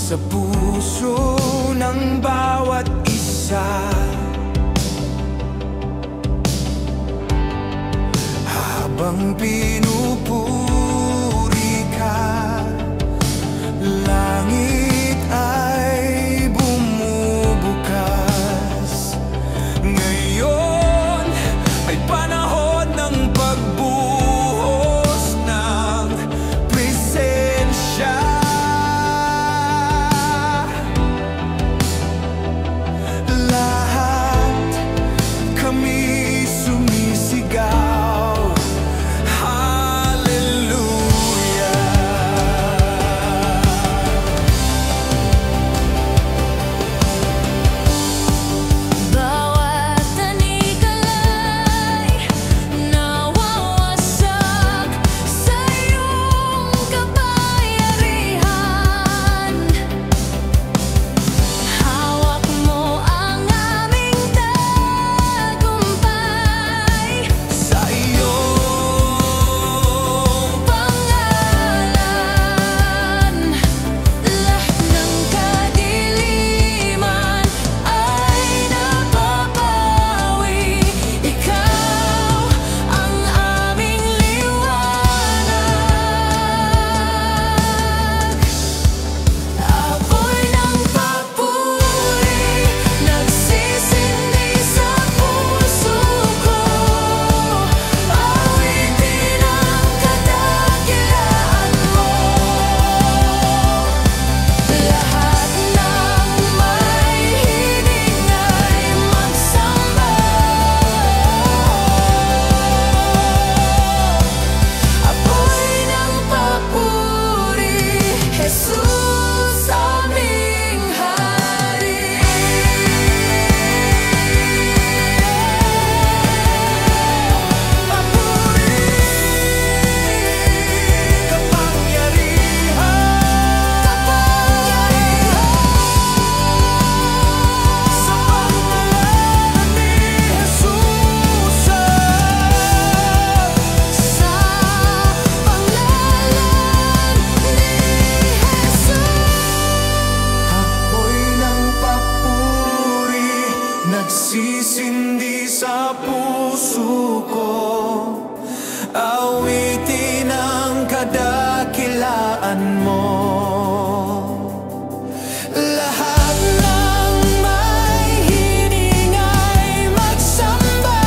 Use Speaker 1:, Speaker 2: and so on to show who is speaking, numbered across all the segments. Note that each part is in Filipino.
Speaker 1: sa puso ng bawat isa. Habang pinupuri ka, langit ay bumubukas. Ngayon ay panahon ng pagbuhos ng presensya. Lahat kami sumisigaw, nagsisindi sa puso ko, awitin ang kadakilaan mo. Lahat ng may hiling ay magsamba.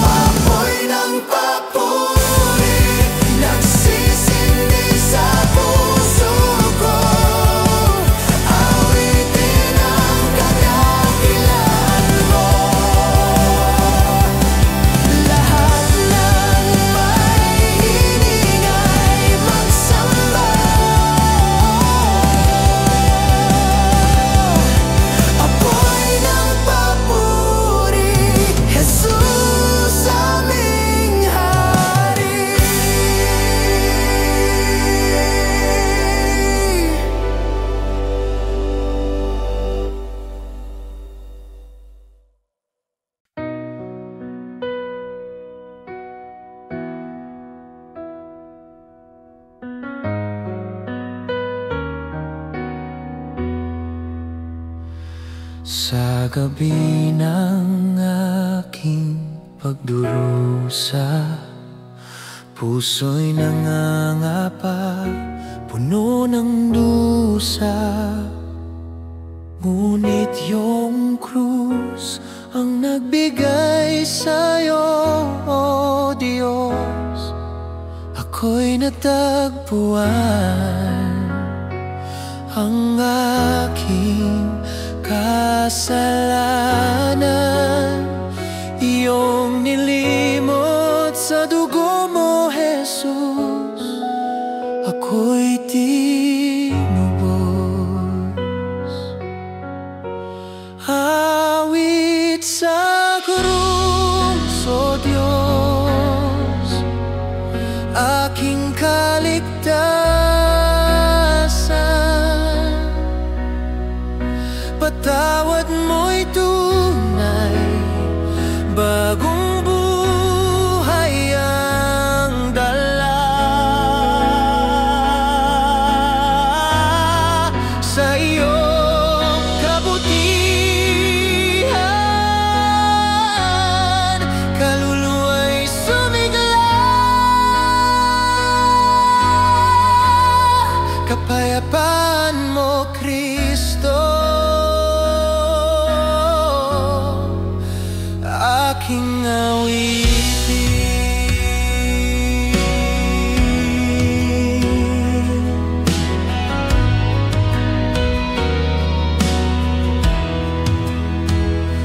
Speaker 1: Apoy ng papuri nagsisindi sa puso ko, awitin ang kadakilaan mo. Lahat ng may hiling ay magsamba. Apoy ng papuri, Jesus aming Hari. Sa gabi ng aking pagdurusa, puso'y nangangapa, puno ng dusa. Ngunit yung krus ang nagbigay sa'yo, O Diyos. Ako'y natagpuan ang aking kasalanan, iyong nilimot sa dugo mo, Jesus. Ako'y tinubos. Awit sa krus, O Diyos, aking kaligtasan. Patawad mo'y tunay, bagong buhay ang kapayapaan mo, Kristo, aking awitin.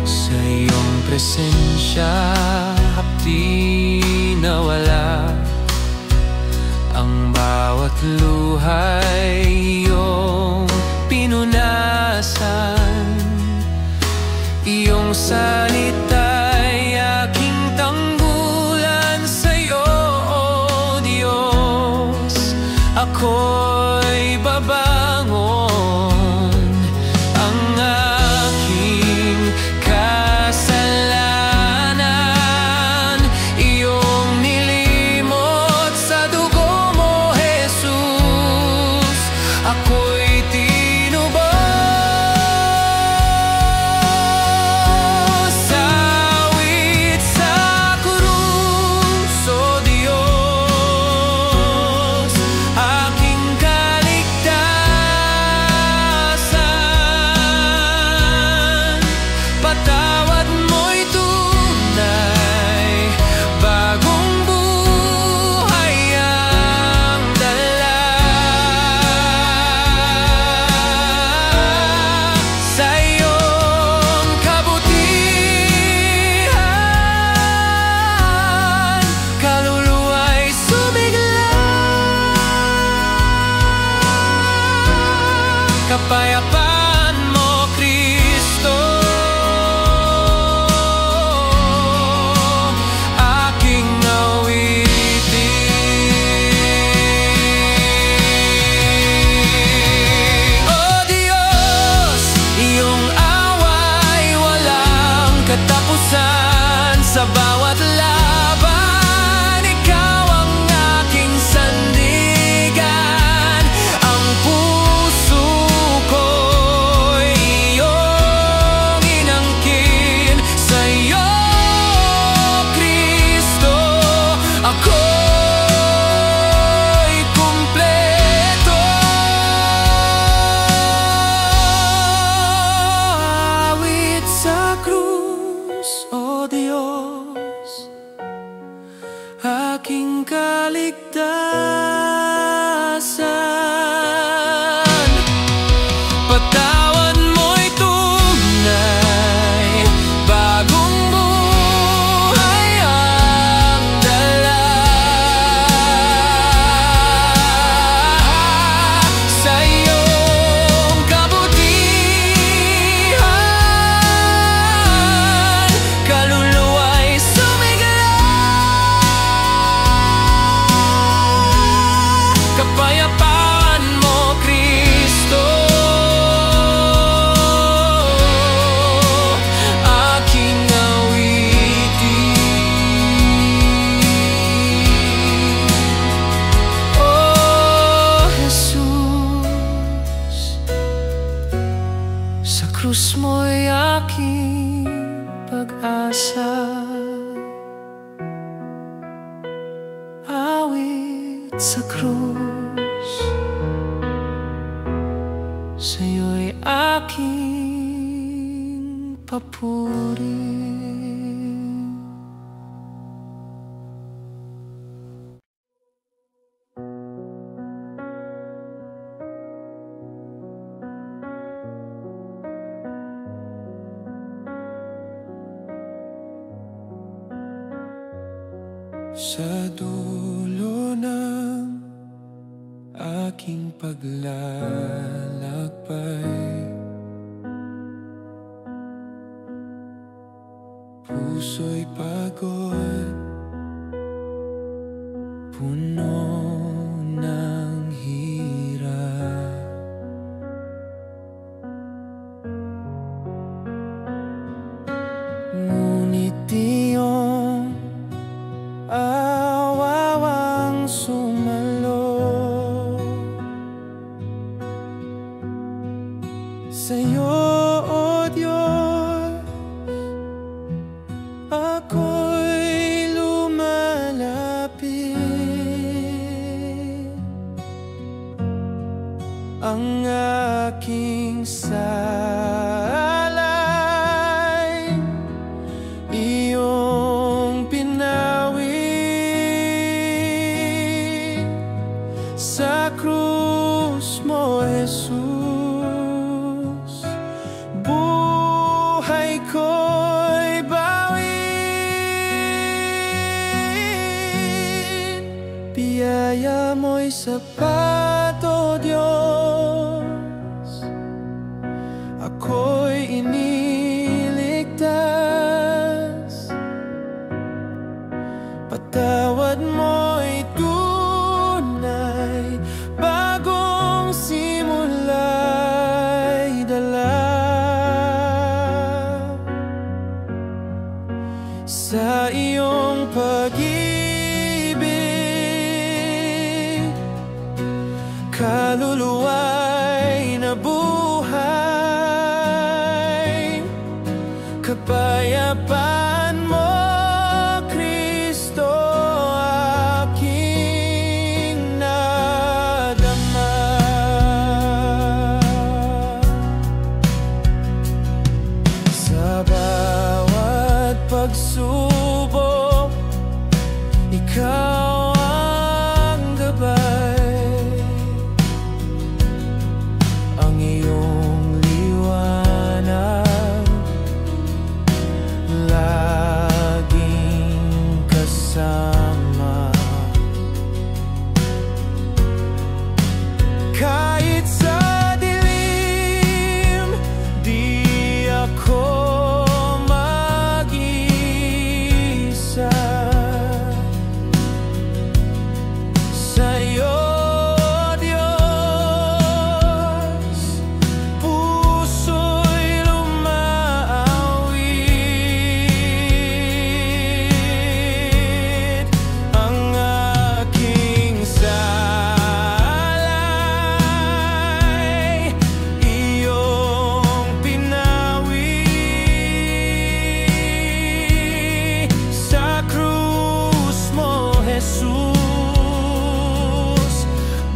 Speaker 1: Sa iyong presensya hapdi nawala, ang bawat luhay iyong pinunasan. Iyong salita'y aking tanggulan sa'yo, O Diyos. Ako'y babangon, ang aking kasalanan iyong nilimot sa dugo mo, Jesus. Ako'y tinubos sa awit sa krus, O Diyos, aking kaligtasan. Patawad mo'y tunay, bagong buhay ang dala. Sa iyong kabutihan, kaluluwa'y sumigla. Kapayapaan mo, Kristo, aking awitin. O Diyos, iyong away walang katapusan. Sa bawat laban, ikaw ang aking sandigan. Ang puso ko'y iyong inangkin. Sa'yo, Kristo, ako'y kumpleto. Awit sa krus, O Diyos, aking kaligtasan. Patawad mo'y tunay, bagong buhay ang dala. Sa iyong kabutihan, kaluluwa'y sumigla. Kapayapaan mo, Kristo, aking awitin. O Jesus, sa krus mo'y aking pag-asa. Awit sa krus, sa'yo'y aking papuri. Sa dulo ng aking paglalakbay, puso'y pagod, puno ng hirap. Ngunit iyong awawang sumalo sa'yo, O Diyos, ako'y lumalapit. ang aking salay, iyong pinawi sa krus mo, Jesus. Buhay ko'y bawin, biyaya mo'y sapat, O Diyos. Ako'y iniligtas, patawad mo'y tunay, bagong simula'y dala. Sa iyong pag-ibig, kaluluwa'y nabuhay, kapayapaan mo, Kristo, aking nadama. Sa bawat pagsubok, ikaw ang gabay, ang iyong liwanag laging kasama. Kahit sa dilim, di ako mag-isa. Sa iyo, Diyos, puso'y lumaawit, ang aking salay, iyong pinawi sa krus mo, Jesus.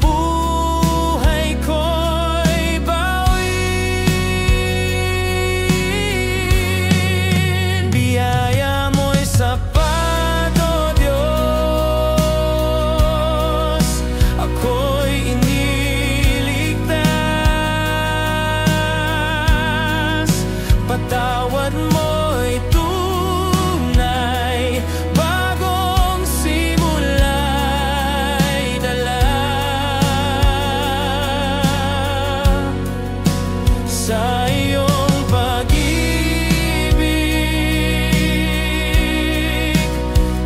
Speaker 1: Buhay ko'y bawin, biyaya mo'y sapat, O Diyos. Ako'y iniligtas, patawad mo'y tunay, bagong simula'y dala. Sa iyong pag-ibig,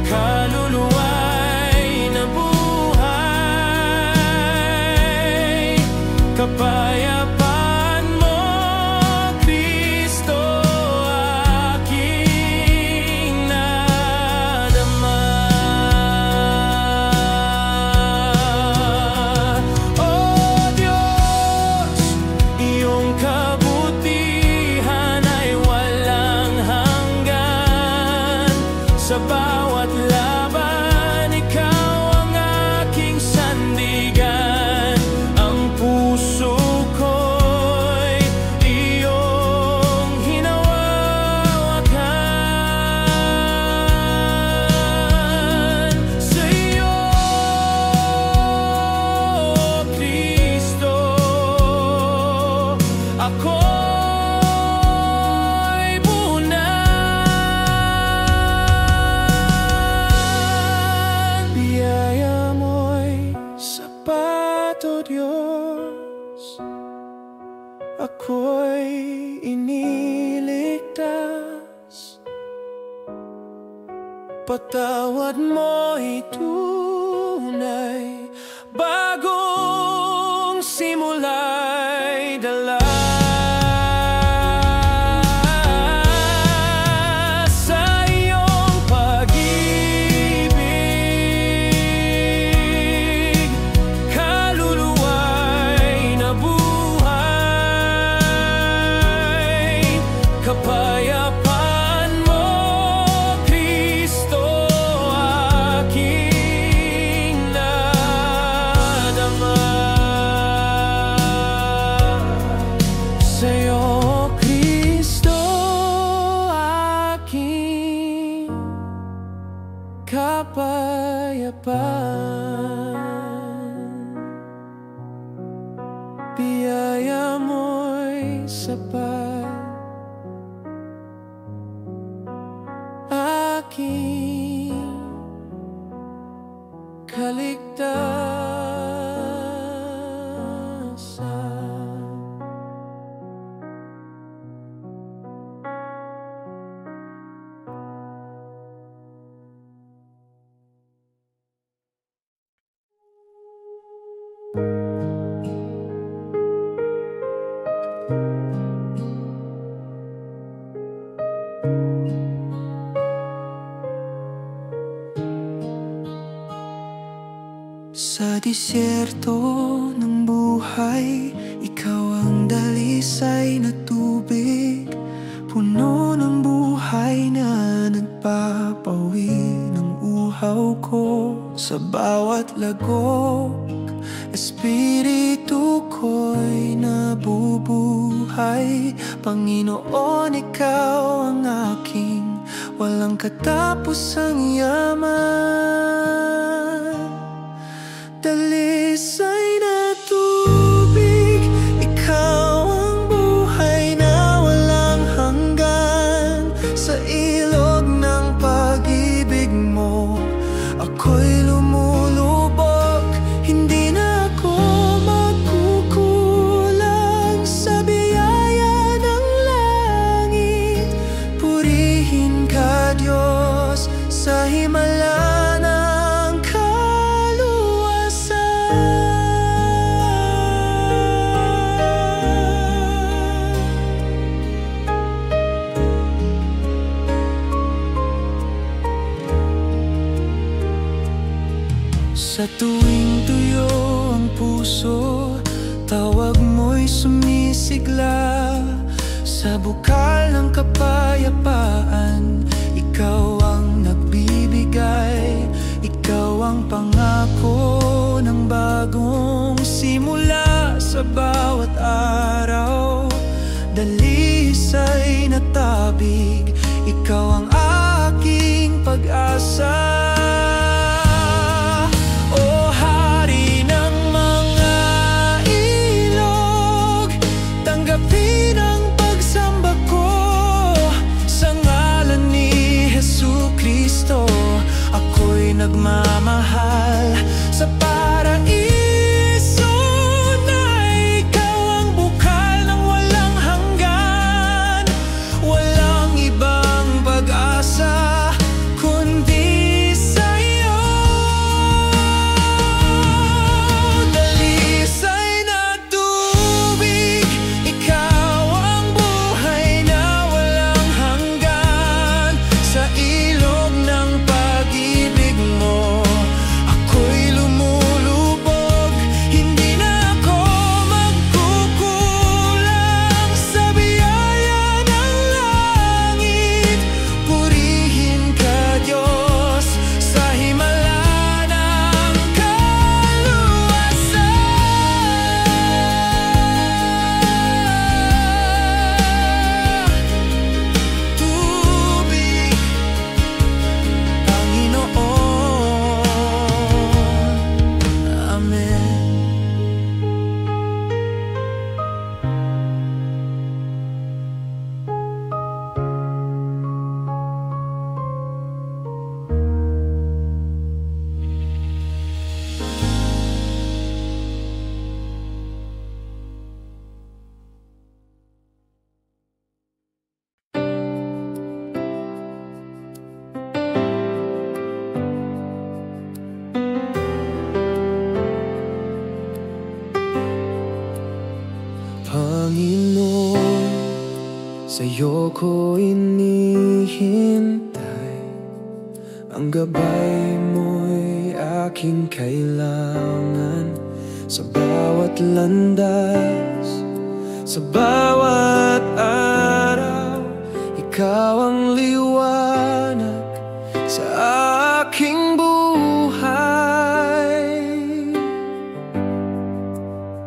Speaker 1: kaluluwa'y nabuhay, kapayapaan mo, Kristo, aking nadama. O Diyos, iyong kabutihan ay walang hanggan. Sa bawat laban, ikaw ang aking sandigan. Ang puso ko'y iyong hinawakan. Sa iyo, Kristo, ako'y bunan. Biyaya mo'y sapat, O Diyos. Ako'y iniligtas, patawad mo'y tunay, bagong simula'y dala. Sa iyong pag-ibig, kaluluwa'y nabuhay, kapayapaan mo, Kristo, aking nadama. sapat, aking kaligtasan.
Speaker 2: Sa disyerto ng buhay, ikaw ang dalisay na tubig, puno ng buhay na nagpapawi ng uhaw ko. Sa bawat lagok, espiritu ko'y nabubuhay. Panginoon, ikaw ang aking walang katapusang yaman. Dalisay na tubig, ikaw ang buhay na walang hanggan. Sa ilog ng pag-ibig mo, ako'y lumulubog. Hindi na ako magkukulang sa biyaya ng langit. Purihin ka, Diyos, sa himala. Sa tuwing tuyo ang puso, tawag mo'y sumisigla. Sa bukal ng kapayapaan, ikaw ang nagbibigay. Ikaw ang pangako ng bagong simula. Sa bawat araw, dalisay na tabig, ikaw ang aking pag-asa. Nagmamahal sa paraiso na ikaw ang bukal ng walang hanggan. Walang ibang pag-asa kundi sa'yo. Dalisay na tubig, ikaw ang buhay na walang hanggan. Sa ilog ng pag-ibig mo, ako'y lumulubog. Hindi na ako magkukulang sa biyaya ng langit. Purihin ka, Diyos, sa himala ng kaluwasan. Tubig, Panginoon. Amen. Panginoon, sa'yo ko inihintay. Ang gabay mo'y aking kailangan. Sa bawat landas, sa bawat araw, ikaw ang liwanag sa aking buhay.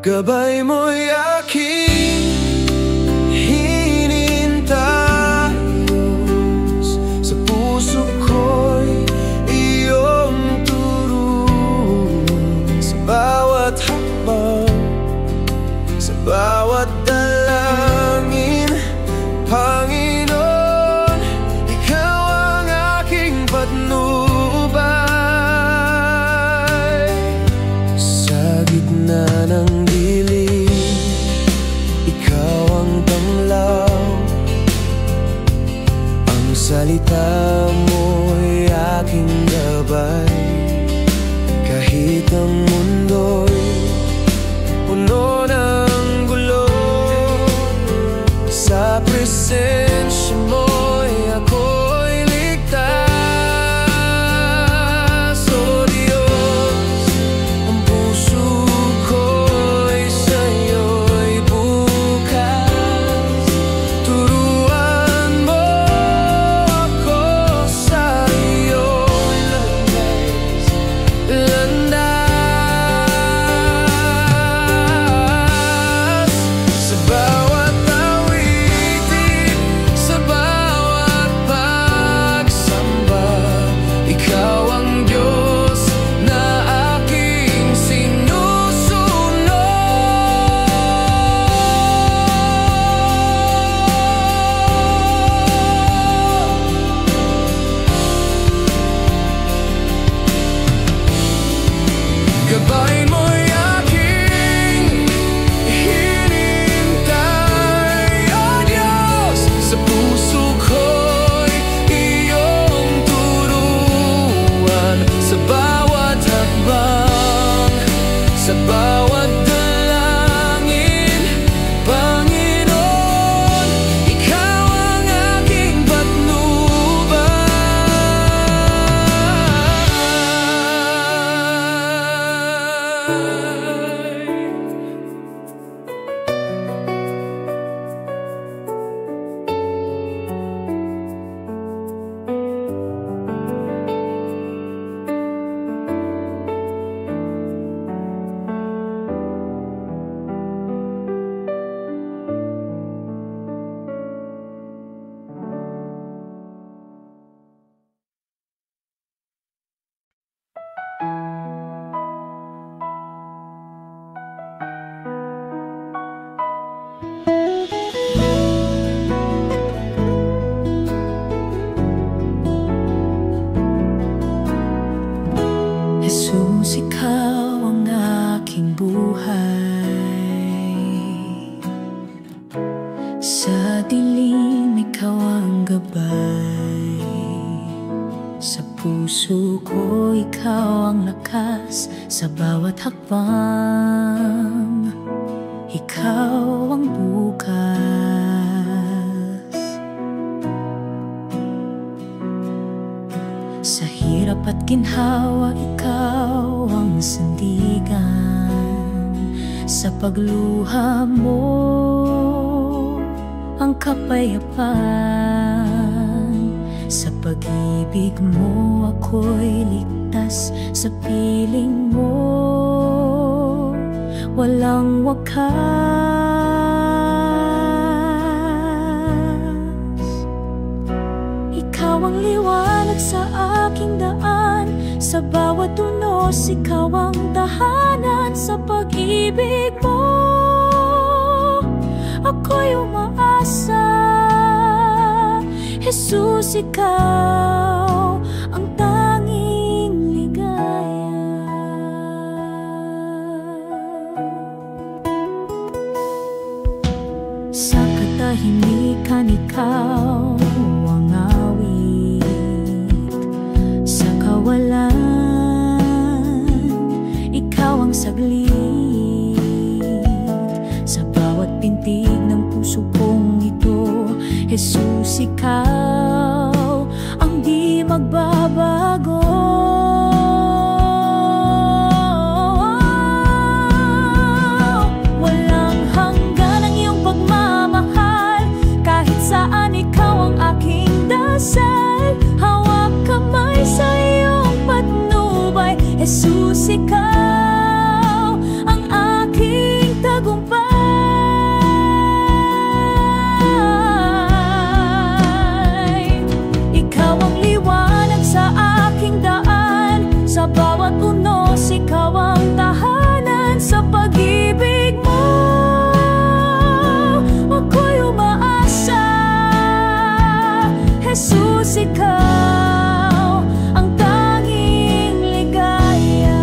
Speaker 2: Gabay mo'y aking hinintay, Diyos. Sa puso ko'y iyong turungan. Sa bawat hakbang, sa bawat dalangin,
Speaker 3: Jesus, ikaw ang aking buhay. Sa dilim, ikaw ang gabay. Sa puso ko, ikaw ang lakas. Sa bawat hakbang, ikaw ang bukas. Sa hirap at ginhawa, ikaw ang sandigan. Sa pagluha mo, ang kapayapaan. Sa pag-ibig mo, ako'y ligtas. Sa piling mo, walang wakas. Ikaw ang liwanag sa aking daan. Sa bawat unos, ikaw ang tahanan. Sa pag-ibig mo, ako'y umaasa. Jesus, ikaw ang tanging ligaya. Sa katahimikan, ikaw ang awit. Sa kawalan, ikaw ang saglit. Sa bawat pintig ng puso kong ito, Jesus, ikaw ang di magbabago. Walang hanggan ang iyong pagmamahal. Kahit saan, ikaw ang aking dasal. Hawak kamay sa iyong patnubay. Jesus, ikaw ang aking tagumpay. Sa bawat unos, ikaw ang tahanan. Sa pag-ibig mo, ako'y umaasa. Jesus, ikaw ang tanging ligaya.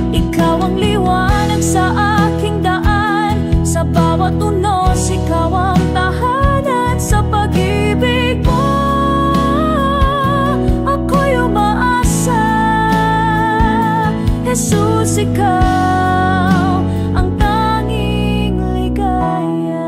Speaker 3: Ikaw ang liwanag sa aking daan. Sa bawat unos, ikaw ang tahanan. Sa pag-ibig mo, Jesus, ikaw ang tanging ligaya.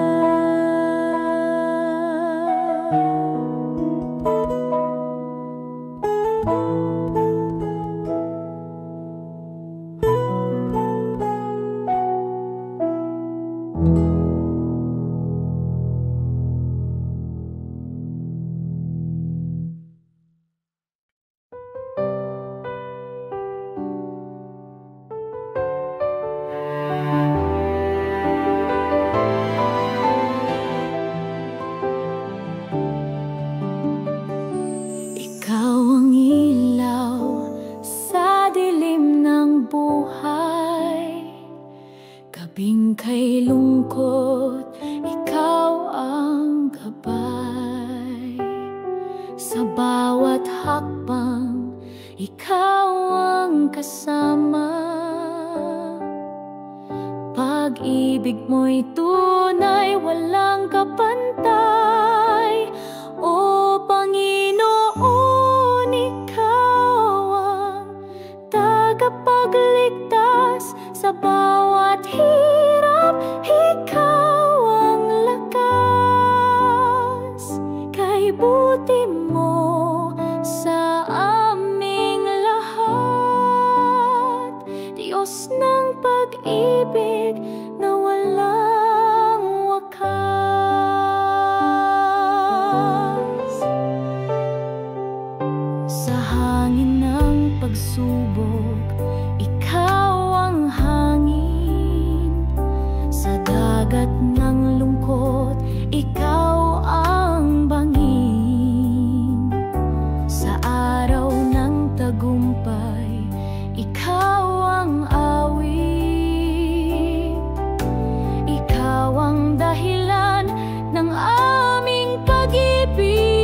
Speaker 3: Kay lungkot, ikaw ang gabay. Sa bawat hakbang, ikaw ang kasama. Pag-ibig mo'y tunay, walang kapantay. O Panginoon, ikaw ang tagapagligtas. Sa bawat hirap, ikaw ang lakas. Kay buti mo sa aming lahat, Diyos ng pag-ibig na walang wakas. Sa hangin ng pagsubok, ikaw ang hangin. Sa dagat ng lungkot, ikaw ang bangin. Sa araw ng tagumpay, ikaw ang awit. Ikaw ang dahilan ng aming pag-ibig.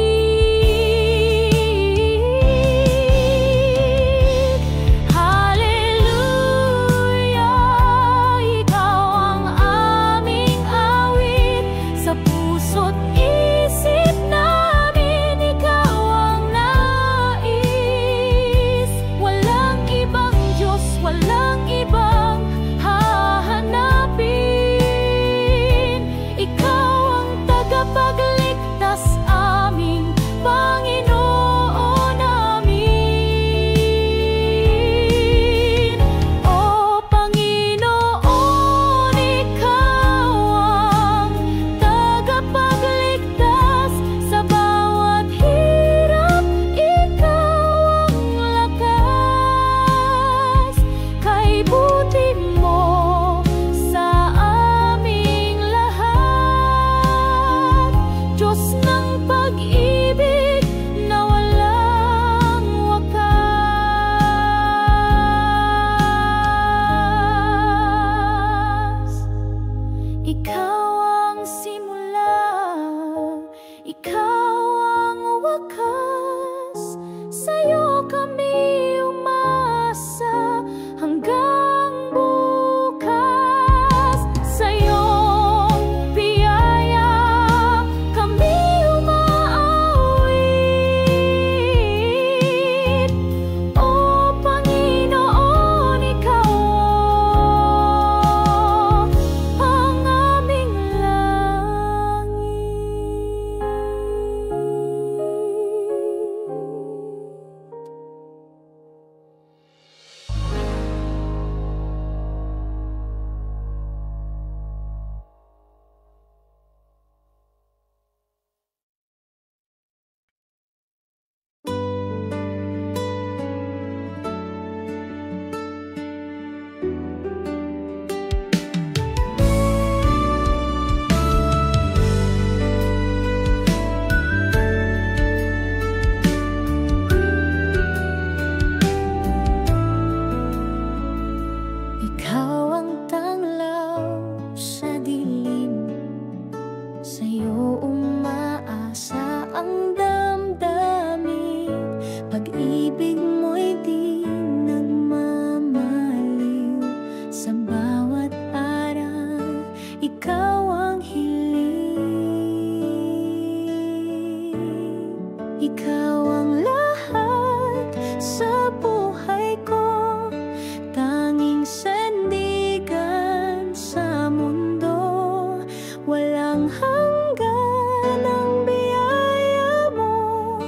Speaker 3: sa'yo kami umasa hanggang bukas. Sa iyong biyaya kami umaawit. O Panginoon, Ikaw ang aming langit. Ikaw ang tanglaw sa dilim, sa'yo umaasa ang damdamin. Pag-ibig mo'y di nagmamaliw, sa bawat araw ikaw ang hiling. Ikaw ang lahat sa buhay ko, tanging sandigan sa mundo. Walang hanggan ang biyaya mo,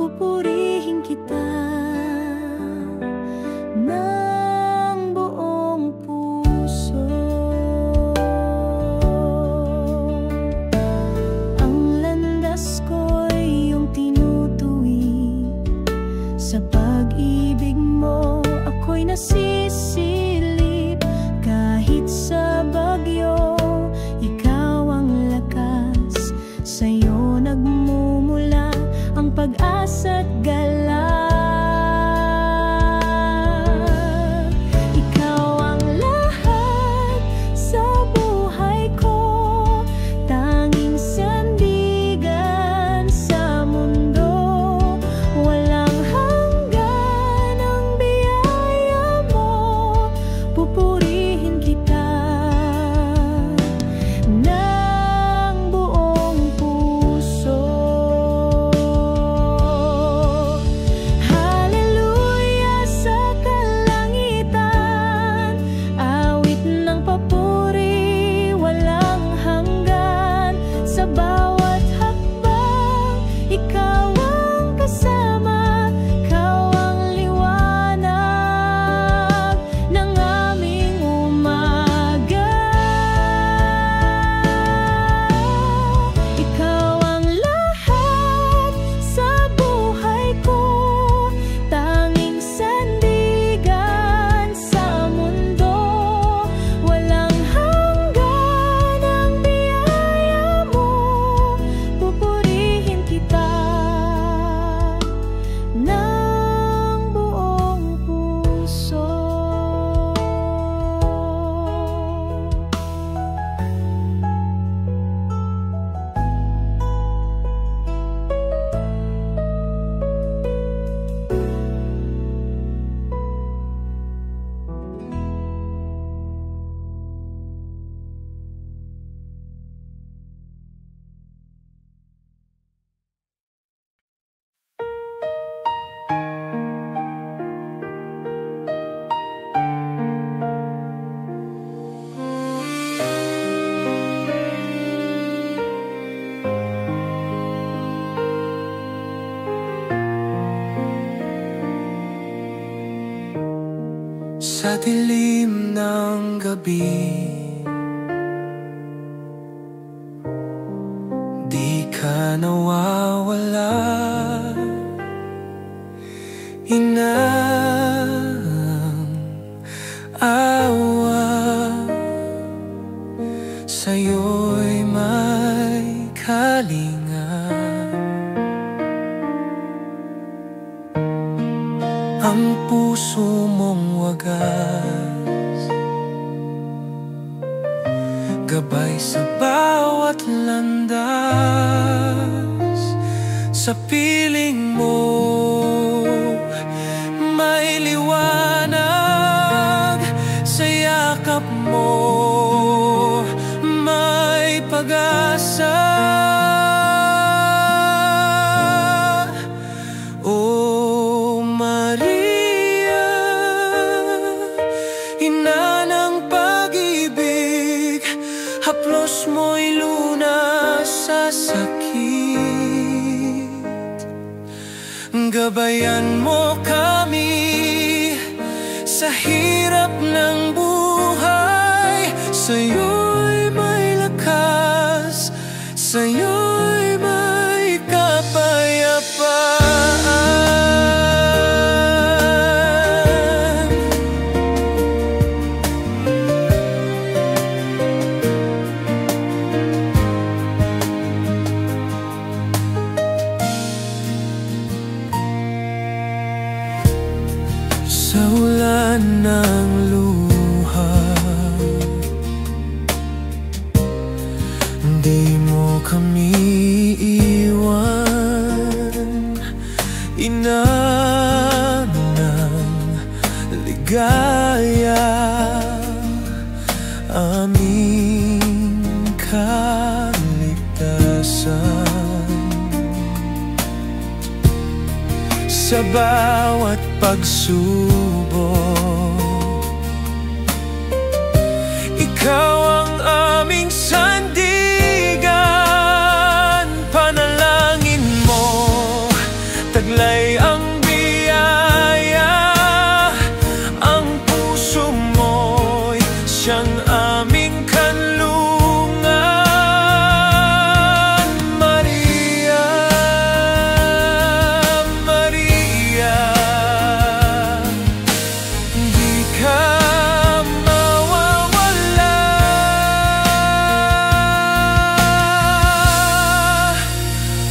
Speaker 3: pupurihin kita ng buong puso. Ang landas ko'y iyong tinutuwid, sa pag-ibig mo ako'y nasisilip. Kahit sa bagyo, ikaw ang lakas, sa'yo nagmumula ang pag-asa't galak. Ikaw ang lahat sa buhay ko, tanging sandigan sa mundo. Walang hanggan ang biyaya mo, pupurihin kita ng buong puso. Hallelujah sa kalangitan, awit ng papuri walang hanggan. Sa bawat hakbang ikaw ang kasama, ikaw ang liwanag ng aming umaga. Ikaw ang lahat sa buhay ko, tanging sandigan sa mundo. Walang hanggan ang biyaya mo, pupurihin kita ng buong puso.
Speaker 2: Sa dilim ng gabi, di ka nawawala. Inang awa, sa'yo'y may kalinga. Ang puso mong wagas, gabay sa bawat landas. Sa piling mo Gabayan mo kami sa hirap ng buhay. Sa'yo'y may lakas, sa'yo'y may kapayapaan. Sa ulan ng luha, di mo kami iwan. Ina ng ligaya, aming kaligtasan. Sa bawat pagsubok, ikaw ang aming sandigan. Panalangin mo, taglay ang biyaya. Ang puso mo'y siyang aming kanlungan. Maria, Maria, di ka mawawala.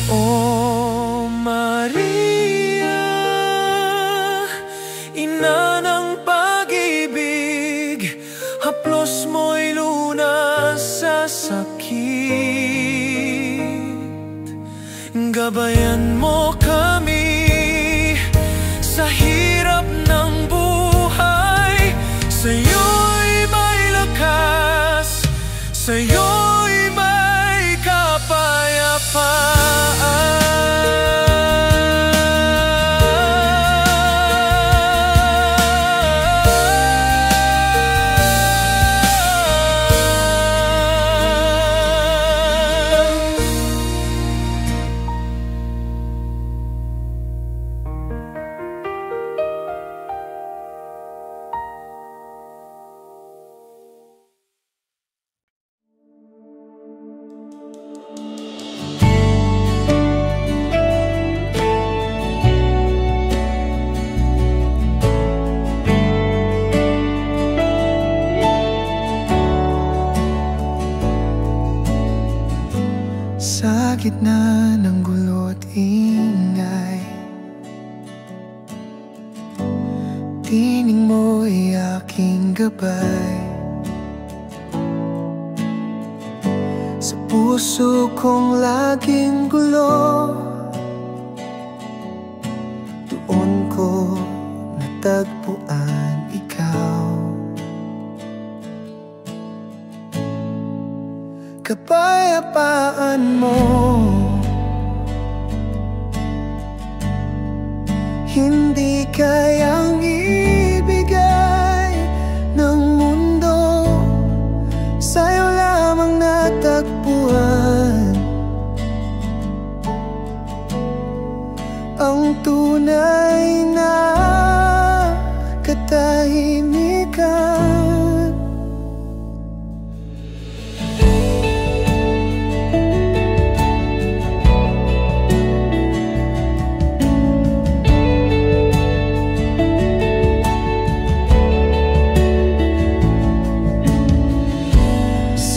Speaker 2: Oh Maria, ina ng pag-ibig, haplos mo'y lunas sa sakit. Gabayan mo kami sa hirap ng buhay. Sa'yo'y may lakas, sa'yo'y may kapayapaan.
Speaker 1: Sa gitna ng gulo at ingay, tining mo'y aking gabay. Sa puso kong laging gulo, doon ko natagpuan ikaw. Kapayapaan mo, hindi kayang ibigay ng mundo, sa'yo lamang natagpuan ang tunay na katahimikan.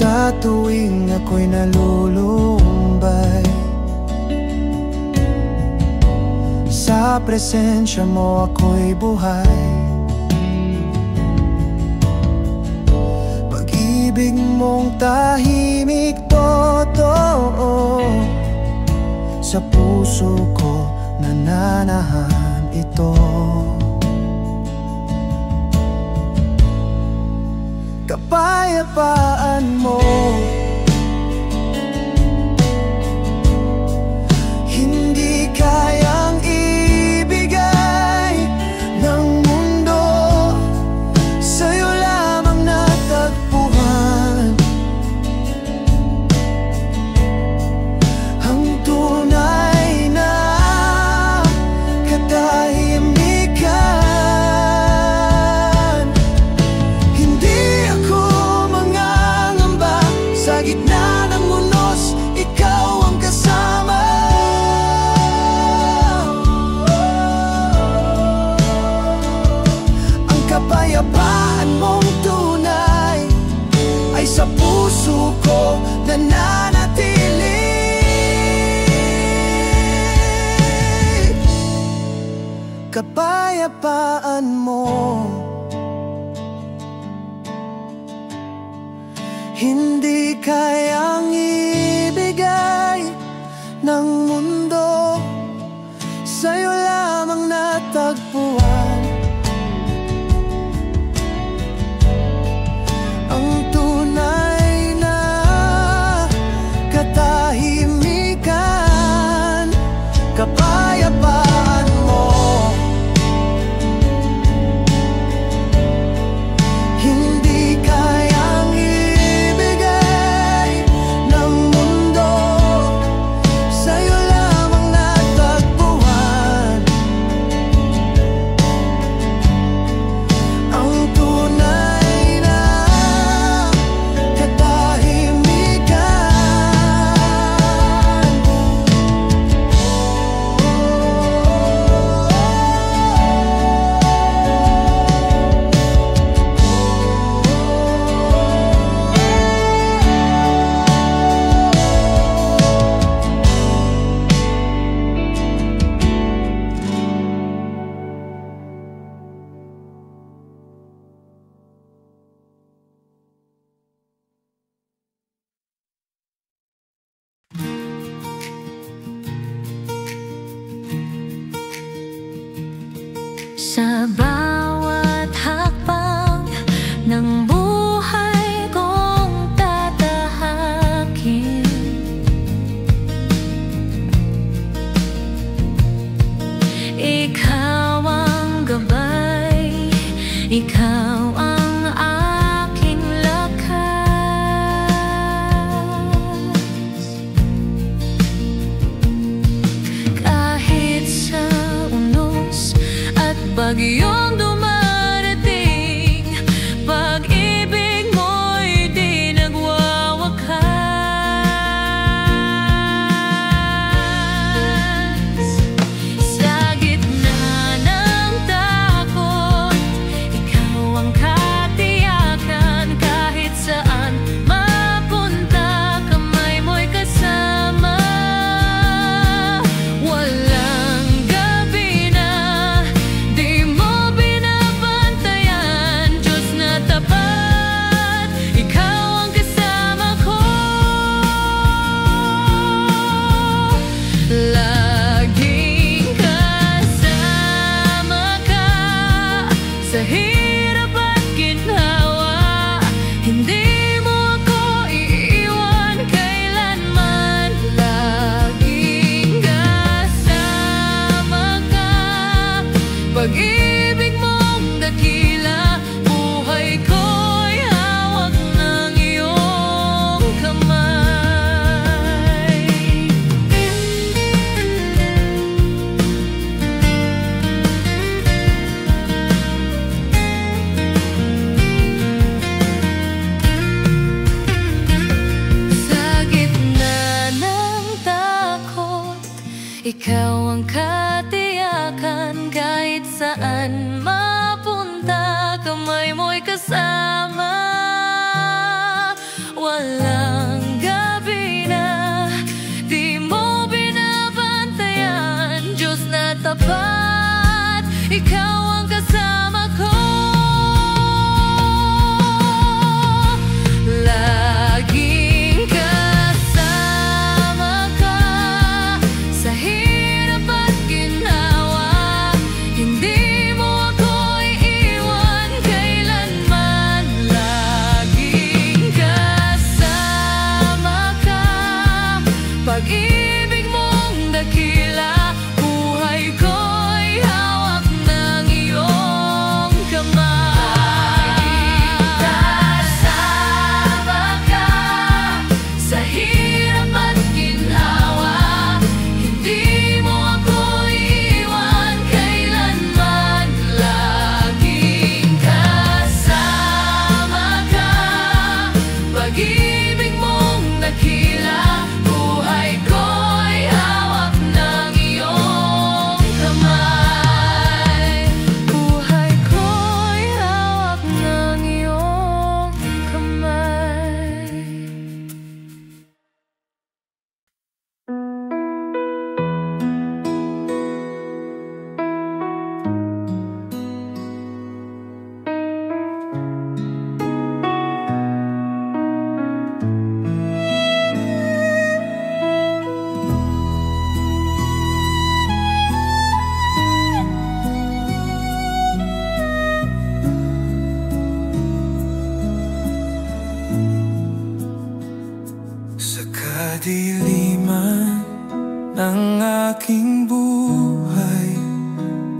Speaker 1: Sa tuwing ako'y nalulumbay, sa presensya mo ako'y buhay. Pag-ibig mong tahimik totoo, sa puso ko nananahan ito. Kapayapaan mo, hindi kayang ibigay ng mundo, sa'yo lamang natagpuan ang tunay na kapayapaan mo. Hindi kayang ibigay ng mundo, sa'yo lamang natagpuan ang tunay na katahimikan, kapayapaan mo. Hindi kayang ibigay ng mundo, sa'yo lamang natagpuan ang tunay na katahimikan.
Speaker 3: Sa bawat hakbang ng buhay kong tatahakin, ikaw ang gabay, ikaw ang aking lakas. Kahit sa unos at bagyong dumarating, pag-ibig mo'y di nagwawakas. Sa gitna ng takot, ikaw ang katiyakan. Kahit saan mapunta, kamay mo'y kasama. Walang gabi na di mo binabantayan, Diyos na tapat, ikaw ang kasama ko. Laging kasama ka sa hirap at ginhawa. Hindi mo ako iiwan kailanman. Laging kasama ka, pag-ibig mong dakila. Buhay ko'y hawak ng iyong kamay. Sa gitna ng takot, ikaw ang katiyakan. Kahit saan mapunta, kamay mo'y kasama. Walang gabi na di mo binabantayan, Diyos na tapat, ikaw ang kasama ko. Laging kasama ka sa hirap at ginhawa. Hindi mo ako iiwan kailanman. Laging kasama ka, pag-ibig mong dakila. Buhay ko'y hawak ng iyong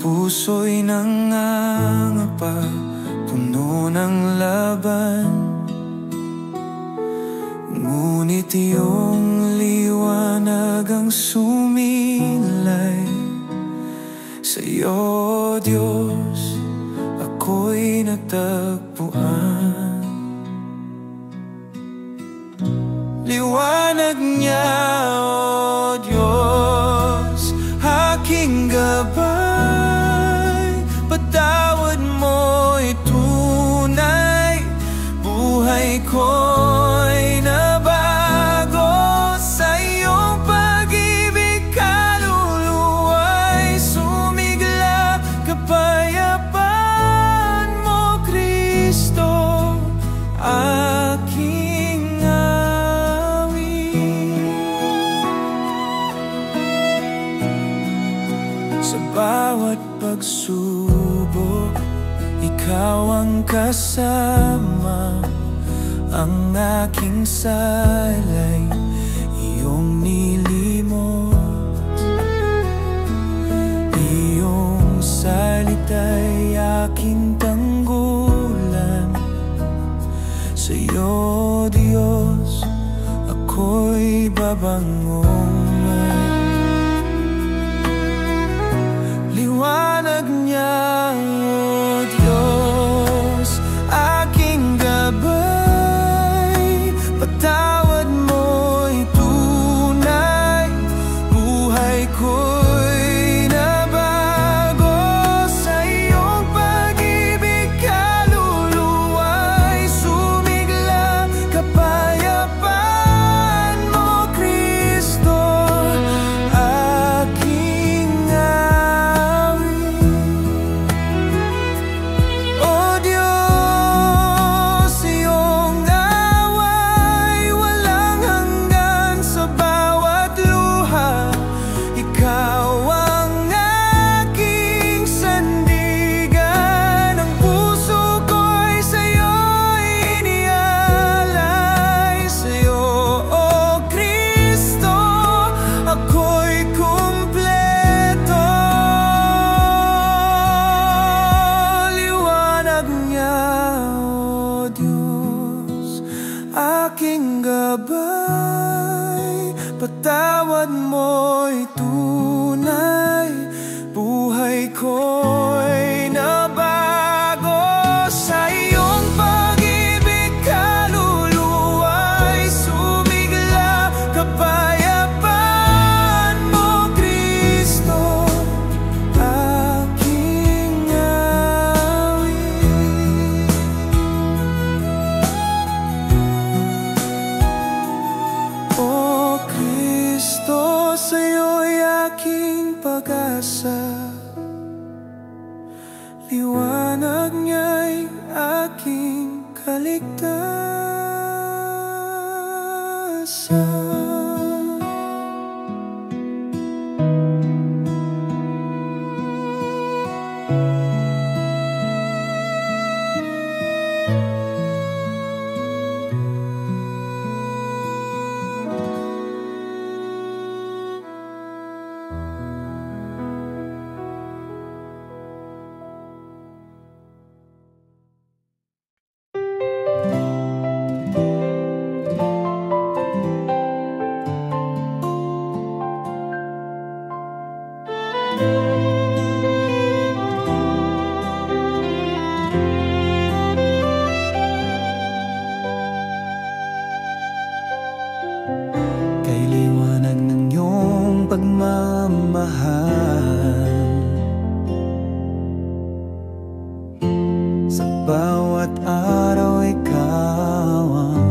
Speaker 2: puso'y nangangapa, puno ng laban. Ngunit iyong liwanag ang sumilay. Sa'yo, Diyos, ako'y natagpuan. Liwanag niya, O Diyos, aking gabay. Patawad mo'y tunay, buhay ko'y nabago. Sa iyong pag-ibig, kaluluwa'y sumigla. Kapayapaan mo, Kristo, aking sa bawat pagsubok, ikaw ang kasama. Ang aking salay, iyong nilimot. Iyong salita'y aking tanggulan. Sa'yo, Diyos, ako'y babangon. Liwanag niya, O Diyos, aking gabay. Patawad mo'y tunay, buhay ko'y nabago. Sa iyong pag-ibig, kaluluwa'y sumigla. Kapayapaan mo, Kristo, aking gabay. Patawad mo'y tunay, buhay ko'y nabago. Sa iyong pag-ibig, kaluluwa'y sumigla. Kapayapaan mo, Kristo, aking awit. O Kristo, sa'yo'y aking pag-asa. Liwanag niya'y aking kaligtasan. Kay liwanag ng iyong pagmamahal, sa bawat araw ikaw ang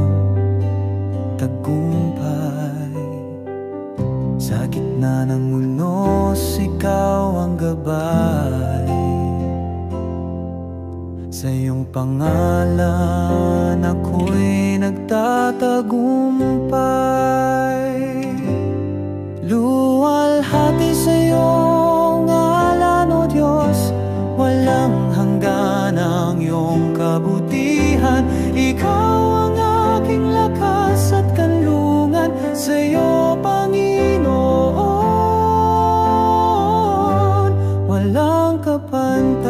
Speaker 2: tagumpay. Sa gitna ng unos, ikaw ang gabay. Sa iyong pangalan ako'y nagtatagumpay. Luwalhati sa iyong ngalan, O Diyos, walang hanggan ang iyong kabutihan. Ikaw ang aking lakas at kanlungan. Sa iyo, Panginoon, wala walang kapantay.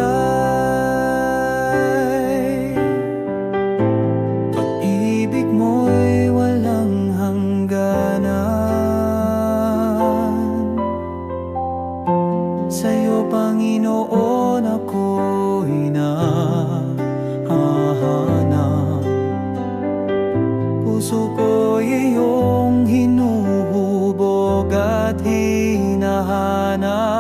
Speaker 2: Pag-ibig mo'y walang hangganan. Sa'yo, Panginoon, ako'y nahahanap. Puso ko'y iyong hinuhubog at hinahanap.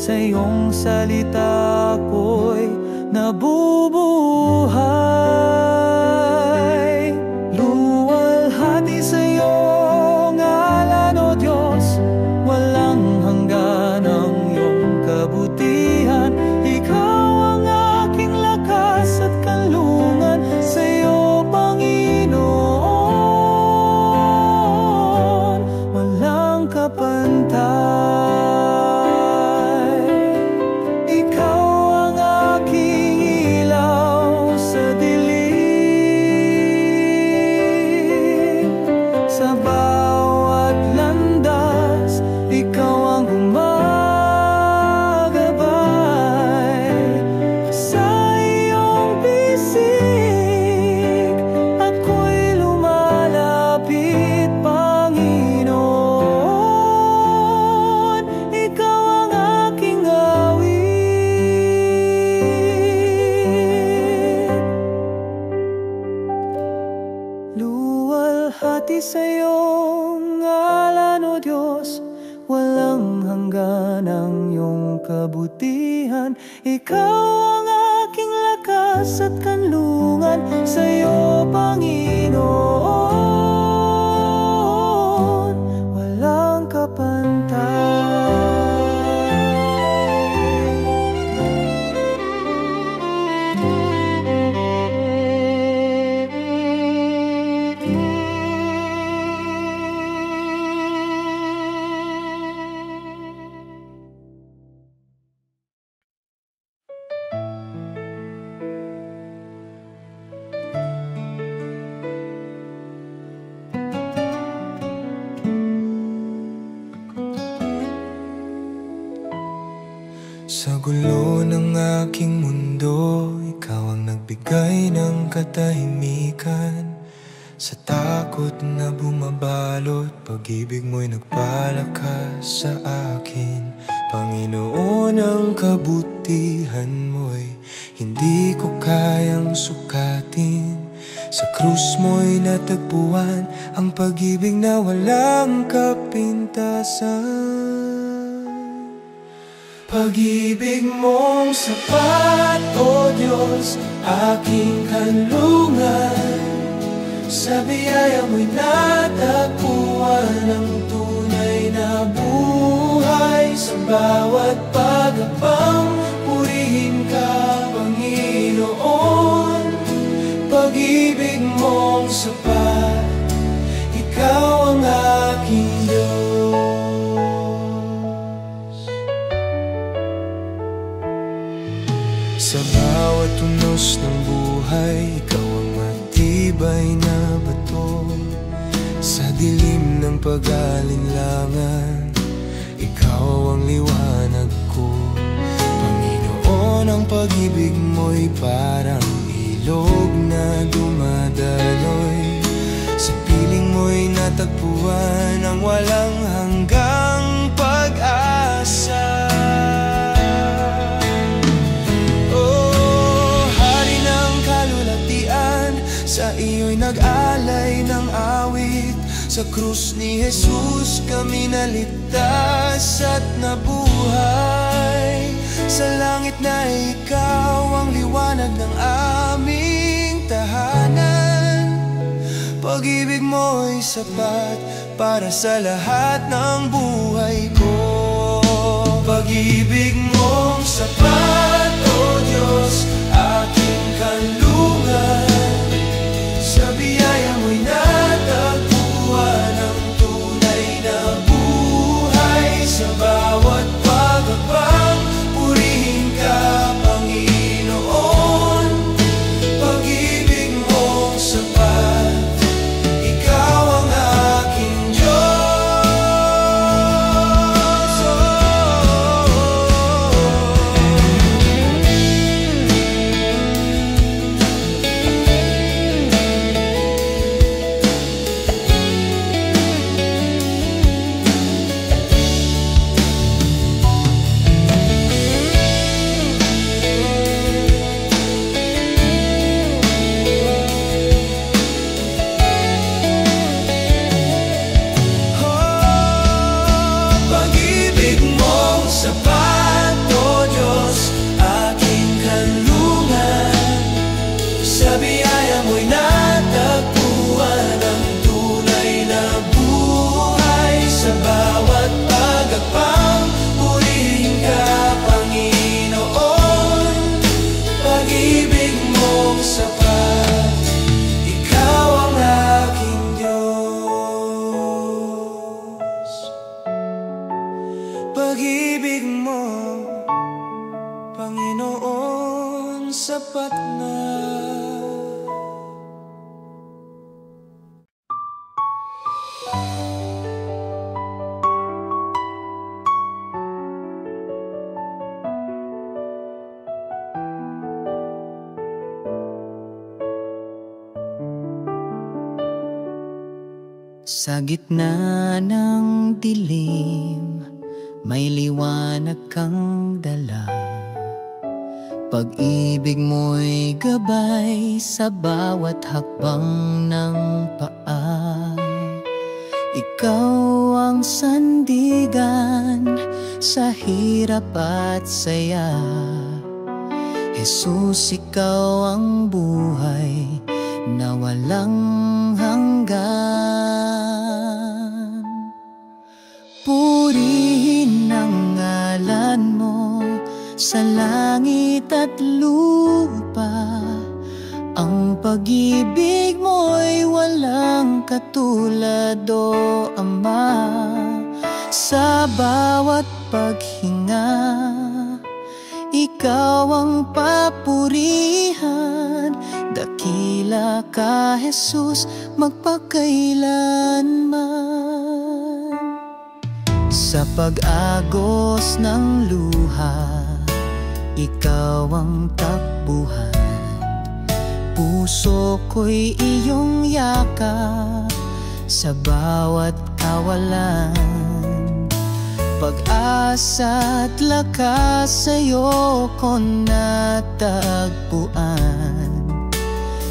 Speaker 2: Sa iyong salita ko'y nabubuhay. Luwalhati sa iyong ngalan, O Diyos, walang hanggan ang iyong kabutihan. Ikaw ang aking lakas at kanlungan. Sa iyo, Panginoon, walang kapantay. Ikaw ang aking ilaw sa dilim. Sa bawat landas, ikaw ang gumagabay. Sa iyong bisig, ako'y lumalapit, Panginoon. Ikaw ang aking awit. Luwalhati sa iyong ngalan, O Diyos, walang hanggan ang iyong kabutihan. Ikaw ang aking lakas at kanlungan. Sa iyo, Panginoon, walang kapantay.
Speaker 1: Sa gulo ng aking mundo, ikaw ang nagbigay ng katahimikan. Sa takot na bumabalot, pag-ibig mo'y nagpalakas sa akin. Panginoon, ang kabutihan mo'y hindi ko kayang sukatin. Sa krus mo'y natagpuan ang pag-ibig na walang kapintasan. Pag-ibig mong sapat, O Diyos, aking kanlungan. Sa biyaya mo'y natagpuan ang tunay na buhay. Sa bawat pagabang, purihin ka, Panginoon. Pag-ibig mong sapat, ikaw ang aking Diyos. Sa bawat tunos ng buhay, ikaw ang matibay na bato. Sa dilim ng pag-alinlangan, ikaw ang liwanag ko. Panginoon, ang pag-ibig mo'y parang ilog na dumadaloy. Sa piling mo'y natagpuan ang walang hanggang pag-asa. Sa iyo'y nag-alay ng awit. Sa krus ni Jesus kami naligtas at nabuhay. Sa langit na ikaw ang liwanag ng aming tahanan. Pag-ibig mo'y sapat para sa lahat ng buhay ko. Pag-ibig mong sapat, O Diyos, aking kanlungan. Sa biyaya mo'y natagpuan ang tunay na buhay. Sa bawat pagabang, purihin ka, Panginoon. Pag-ibig mong sapat, ikaw ang aking Diyos. sapat na.
Speaker 2: Sa gitna ng dilim, may liwanag kang dala. Pag-ibig mo'y gabay sa bawat hakbang ng paa. Ikaw ang sandigan sa hirap at saya. Jesus, ikaw ang buhay na walang hanggan. Purihin ang ngalan mo sa langit at lupa. Ang pag-ibig mo'y walang katulad, o Ama. Sa bawat paghinga, ikaw ang papurihan. Dakila ka, Jesus, magpakailanman. Sa pag-agos ng luha, ikaw ang takbuhan. Puso ko'y iyong yakap sa bawat kawalan. Pag-asa't lakas sa'yo ko natagpuan.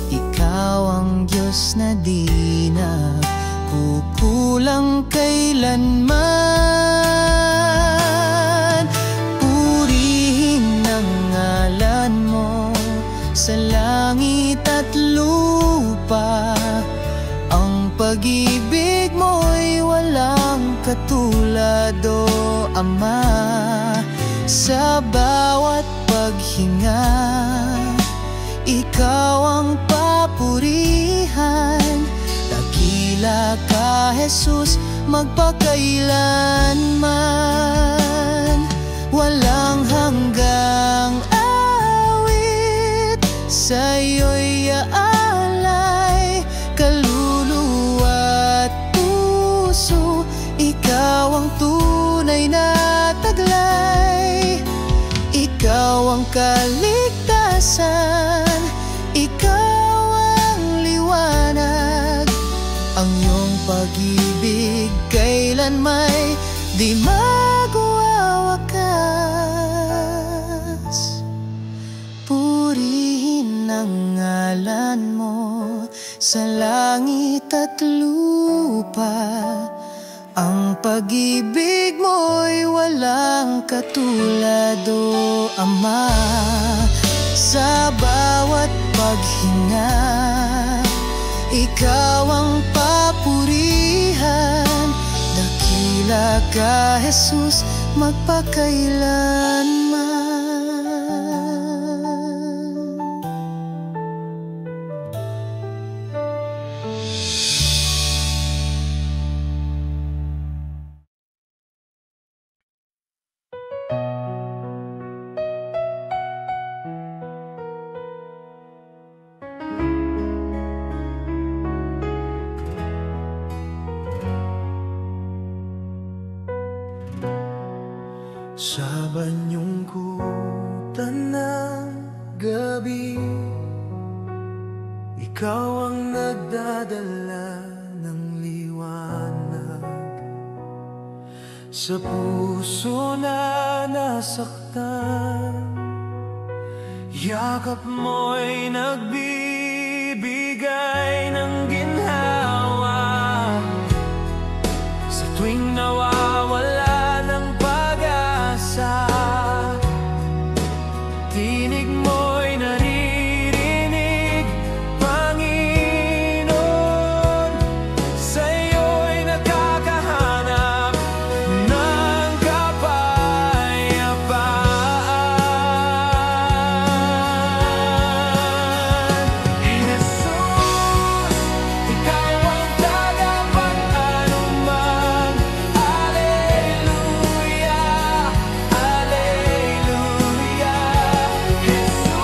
Speaker 2: Ikaw ang Diyos na di nagkukulang kailanman. Purihin ang ngalan mo sa langit at lupa. Ang pag-ibig mo'y walang katulad, o Ama. Sa bawat paghinga, ikaw ang papurihan. Dakila ka, Jesus, magpakailanman. Walang hanggang awit sa'yo'y aalay. Kaluluwa at puso, ikaw ang tunay na taglay. Ikaw ang kaligtasan, ikaw ang liwanag. Ang iyong pag-ibig kailan may di magwawakas. Purihin ang ngalan mo sa langit at lupa. Ang pag-ibig mo'y walang katulad, o Ama. Sa bawat paghinga, ikaw ang papurihan. Dakila ka, Jesus, magpakailanman.
Speaker 1: Sa banyong kutan ng gabi, ikaw ang nagdadala ng liwanag. Sa puso na nasaktan, yakap mo'y nagbibigay ng ginhawa. Sa tuwing nawawala tinig mo'y naririnig, Panginoon. Sa'yo'y nakakahanap ng kapayapaan. Jesus, ikaw ang tagapag-anuman. Alleluia, Alleluia. Jesus,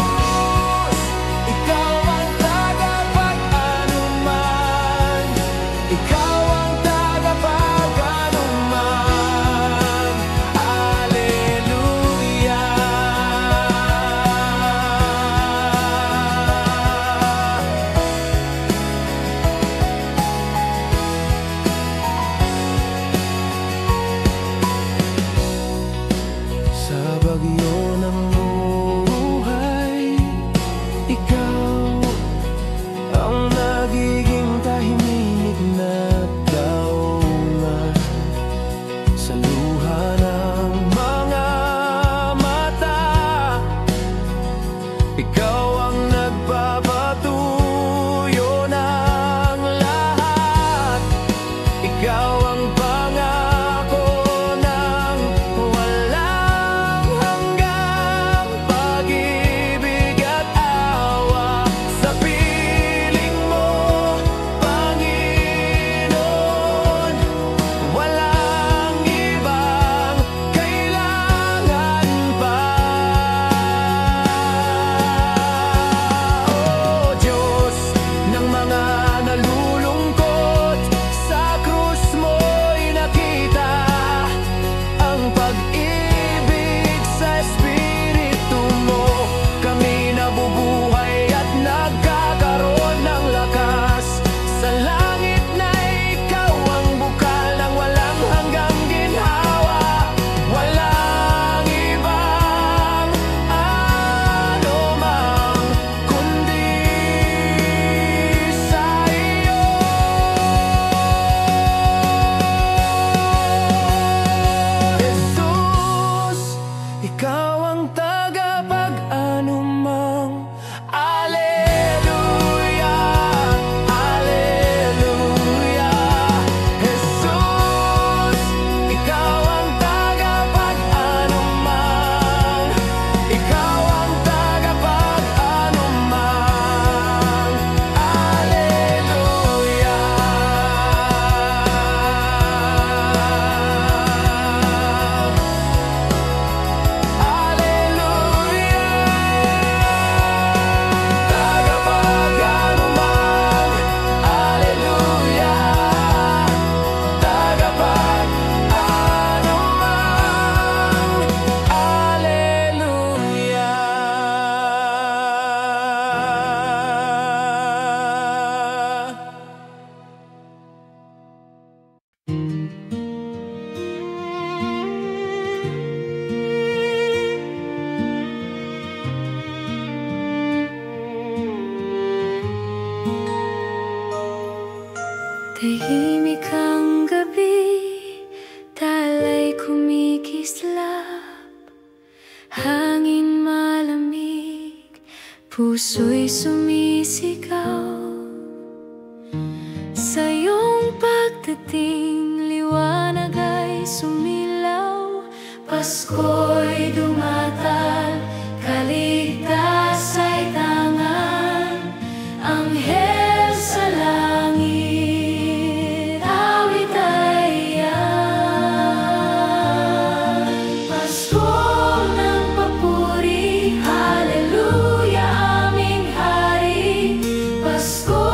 Speaker 3: Puso'y sumisigaw sa iyong pagdating, liwanag ay sumilaw. Pasko'y dumatal, kaligtas ay tangan. Anghel sa langit, awit ay yan. Pasko ng papuri, haleluya, aming hari. Pasko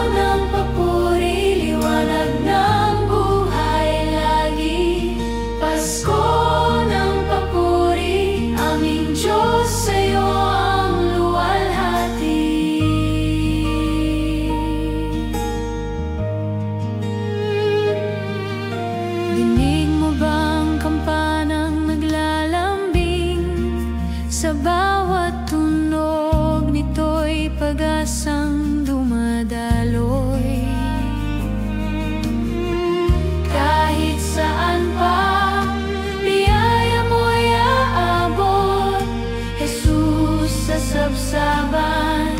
Speaker 3: ng papuri, liwanag ng buhay lagi. Pasko ng papuri, aming Diyos, sa'yo ang luwalhati. Dinig mo bang kampanang naglalambing? Sa bawat tunog nito'y pag-asang dumadaloy. Kahit saan pa, biyaya mo'y aabot. Jesus sa sabsaban,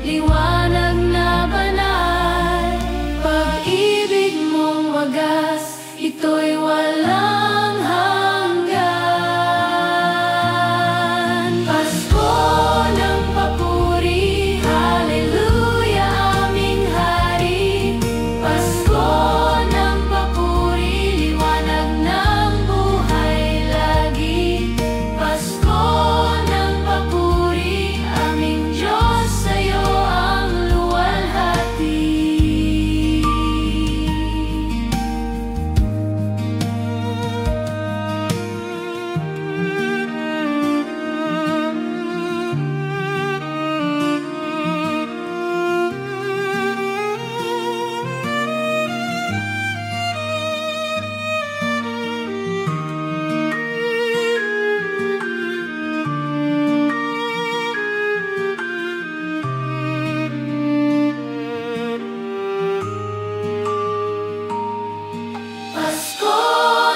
Speaker 3: liwanag na banal. Pag-ibig mong wagas, ito'y walang hanggan. Pasko ng papuri, haleluya, aming hari. Pasko ng papuri, liwanag ng buhay lagi. Pasko ng papuri, aming Diyos, sa'yo ang luwalhati. Pasko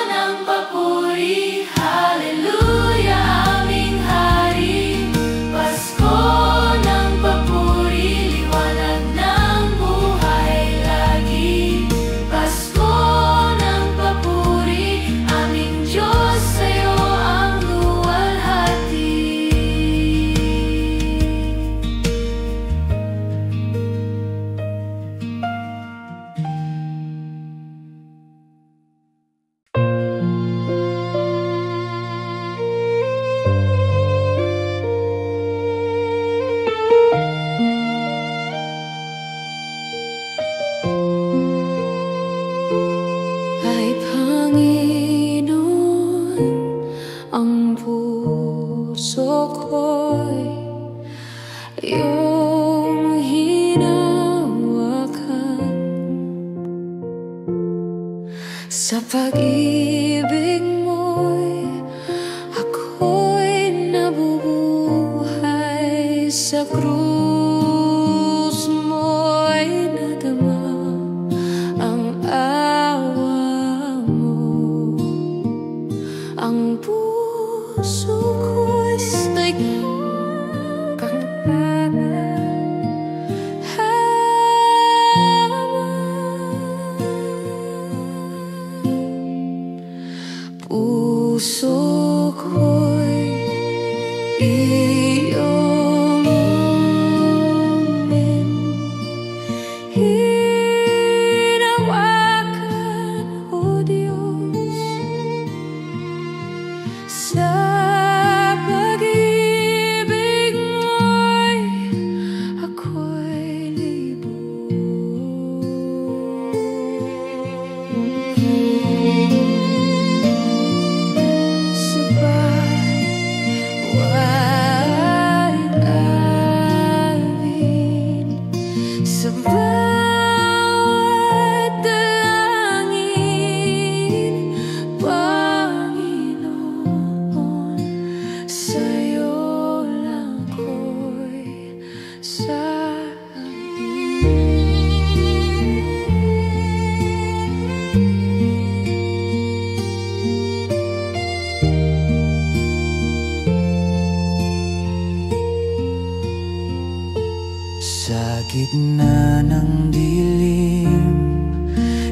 Speaker 3: ng papuri, haleluya, aming hari. Pasko ng papuri, liwanag ng buhay lagi. Pasko ng papuri, aming Diyos, sa'yo ang luwalhati. Ay Panginoon, ang puso ko'y iyong hinawakan. Sa pag-ibig mo'y ako'y nabubuhay. Sa krus mo'y nadama ang awa mo. Ang puso ko'y puso ko'y iyong hinawakan, O Diyos. Sa pag-ibig mo'y ako'y libon. Sabay
Speaker 1: Sa gitna ng dilim,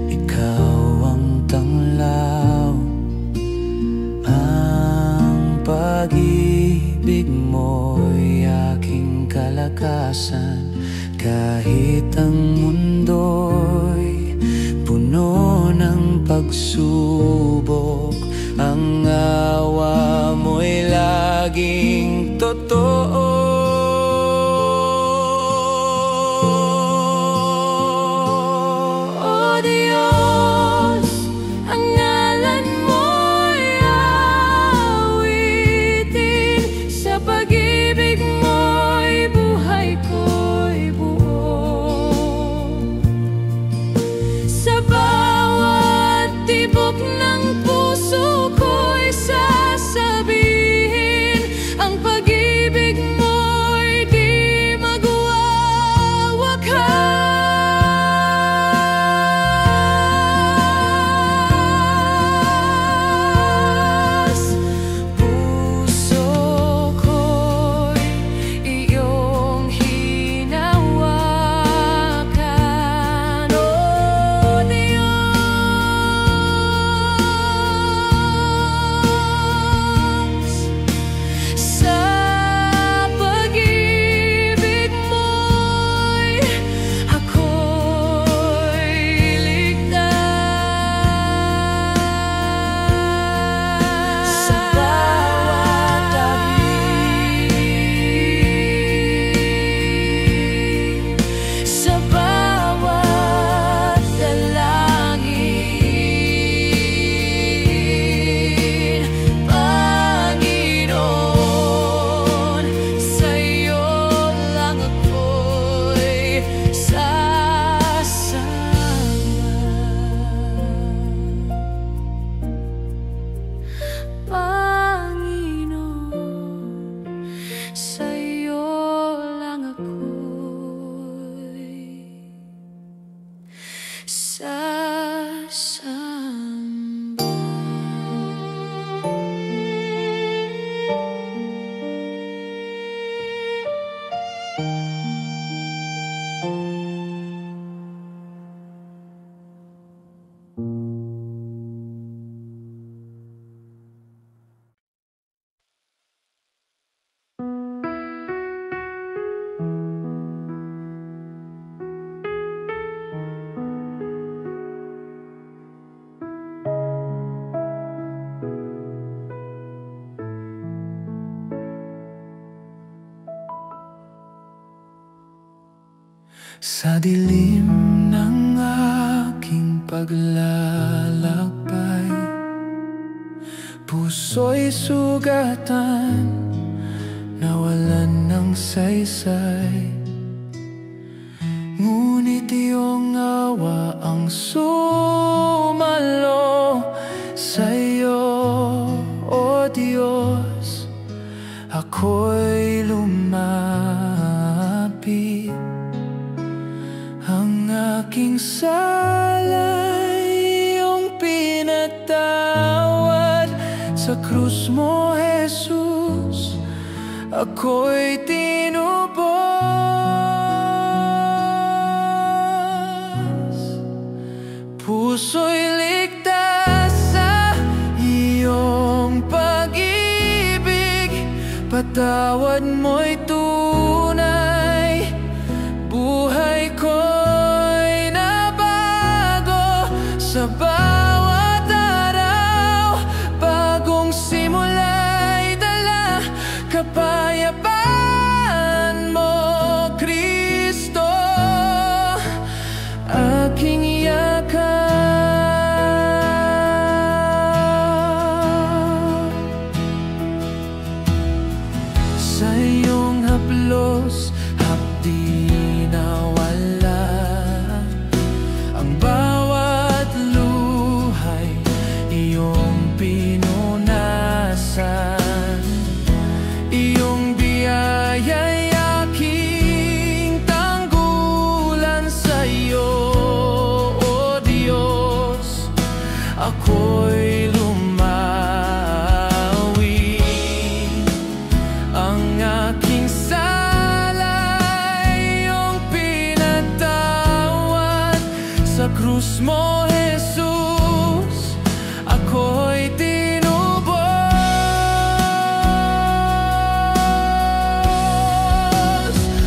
Speaker 1: ikaw ang tanglaw. Ang pag-ibig mo'y aking kalakasan. Kahit ang mundo'y puno ng pagsubok, ang awa mo'y laging totoo. Sa dilim ng aking paglalakbay, puso'y sugatan, nawalan ng saysay. Ngunit iyong awa ang sumalo sa'yo, O Diyos. Ako'y lumapit, ang aking sala'y iyong pinatawad. Sa krus mo, Jesus, ako'y tinubos. Puso'y ligtas sa iyong pag-ibig, patawad mo'y tunay. Buhay ko'y nabago sa bawat araw. Bagong simula'y dala kapayapaan mo, Kristo. Aking yakap sa iyong haplos, hapdi nawala ang bawat luhay, iyong pinunasan. Iyong biyaya'y aking tanggulan sa iyo, O Diyos. Ako'y lumawi, ang aking sala'y krus mo, Jesus, ako'y tinubos.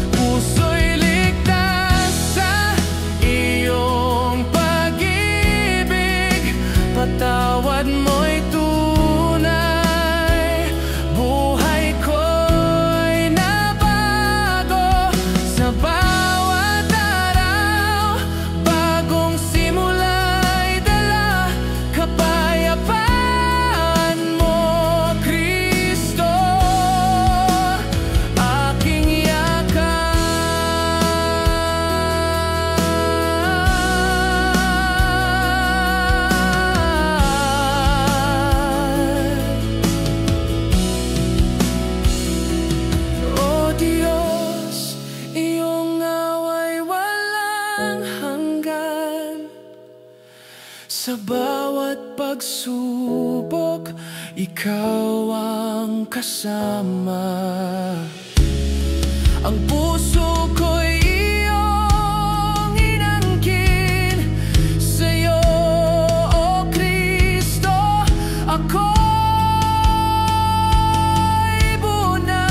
Speaker 1: Puso'y ligtas sa iyong pag-ibig, patawad mo'y tunay. Buhay ko'y nabago sa bawat araw, bagong simula'y dala kapayapaan mo, Kristo, aking yakan. O Diyos, iyong away walang hanggan. Sa bawat pagsubok, ikaw ang kasama. Ang puso ko'y iyong inangkin, sa'yo, O Kristo, ako'y buna.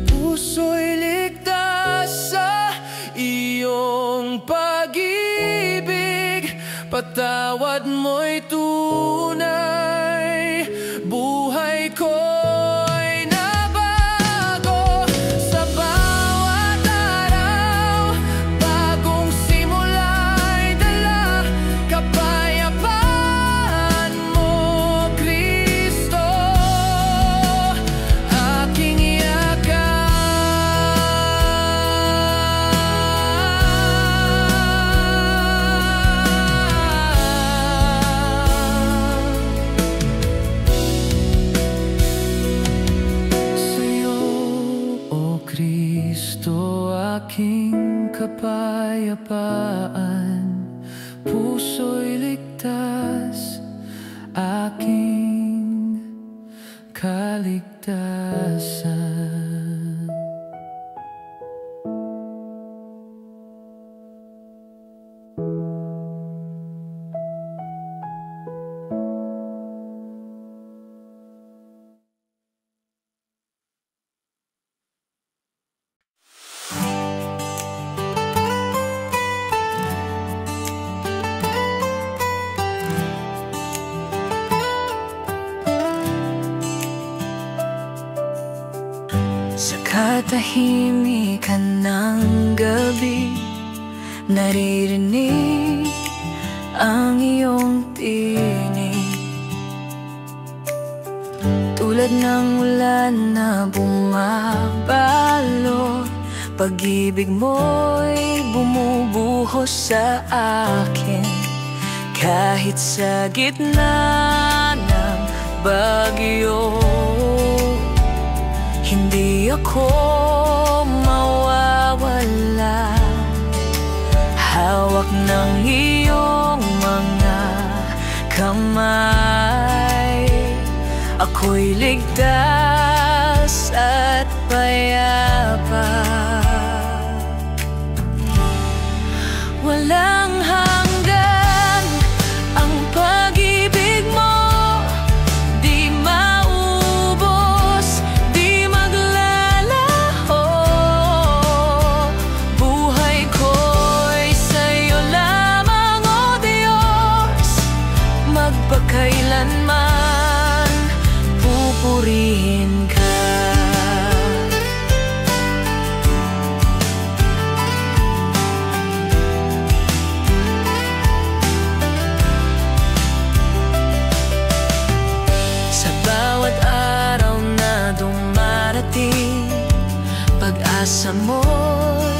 Speaker 1: Puso'y ligtas sa iyong pag-ibig, patawad mo'y tunay. Buhay ko'y nabago sa bawat araw, bagong simula'y dala kapayapaan mo, Kristo, aking sa'yo, O Kristo, aking kapayapaan. Puso'y ligtas, aking kaligtasan.
Speaker 3: Sa katahimikan ng gabi, naririnig ang iyong tinig, tulad ng ulan na bumabalo. Pag-ibig mo'y bumubuhos sa akin, kahit sa gitna ng bagyo. Hindi ako mawawala, hawak ng iyong mga kamay. Ako'y ligtas at payapa. Walang hanggan ang pag-ibig mo, di maubos, di maglalaho. Buhay ko'y sa'yo lamang, O Diyos, magpakailanman pupurihin ka. Pag-asa mo'y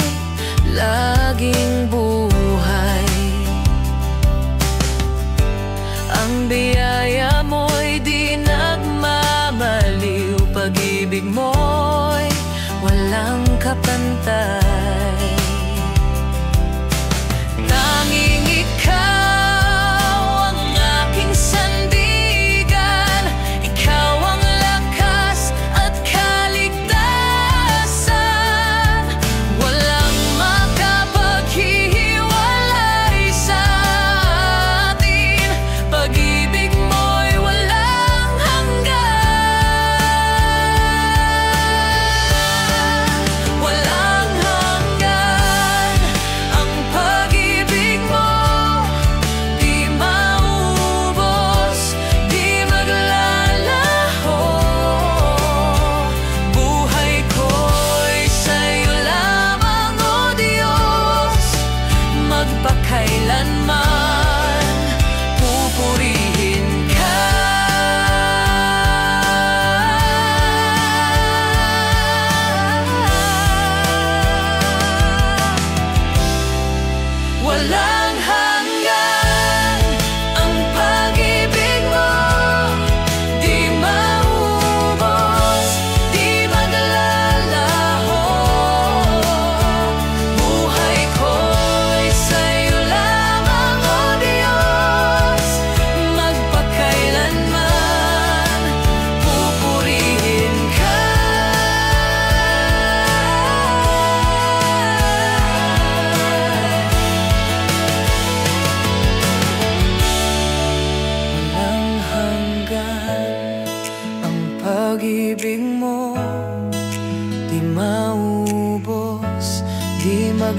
Speaker 3: laging buhay, ang biyaya mo'y di nagmamaliw. Pag-ibig mo'y walang kapantay. Tanging ikaw ang aking sandigan, ikaw ang lakas at kaligtasan.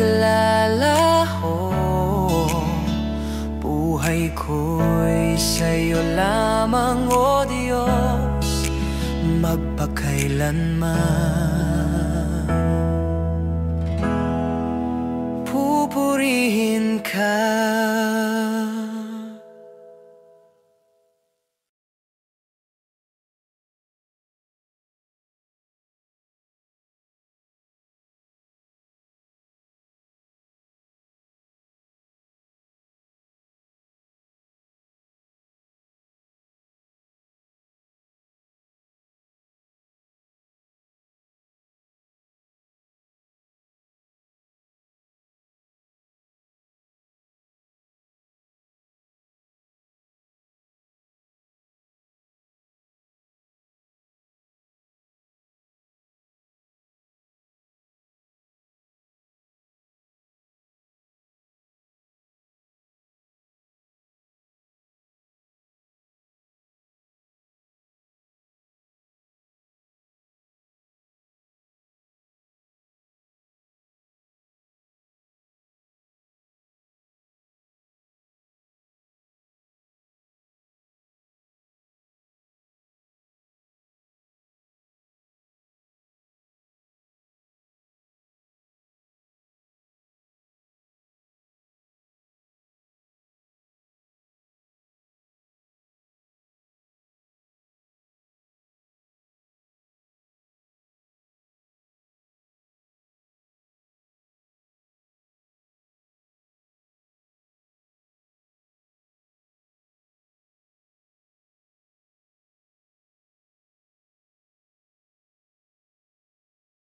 Speaker 1: maglalaho. Buhay ko'y sa'yo lamang, O Diyos, magpakailanman. Pupurihin ka.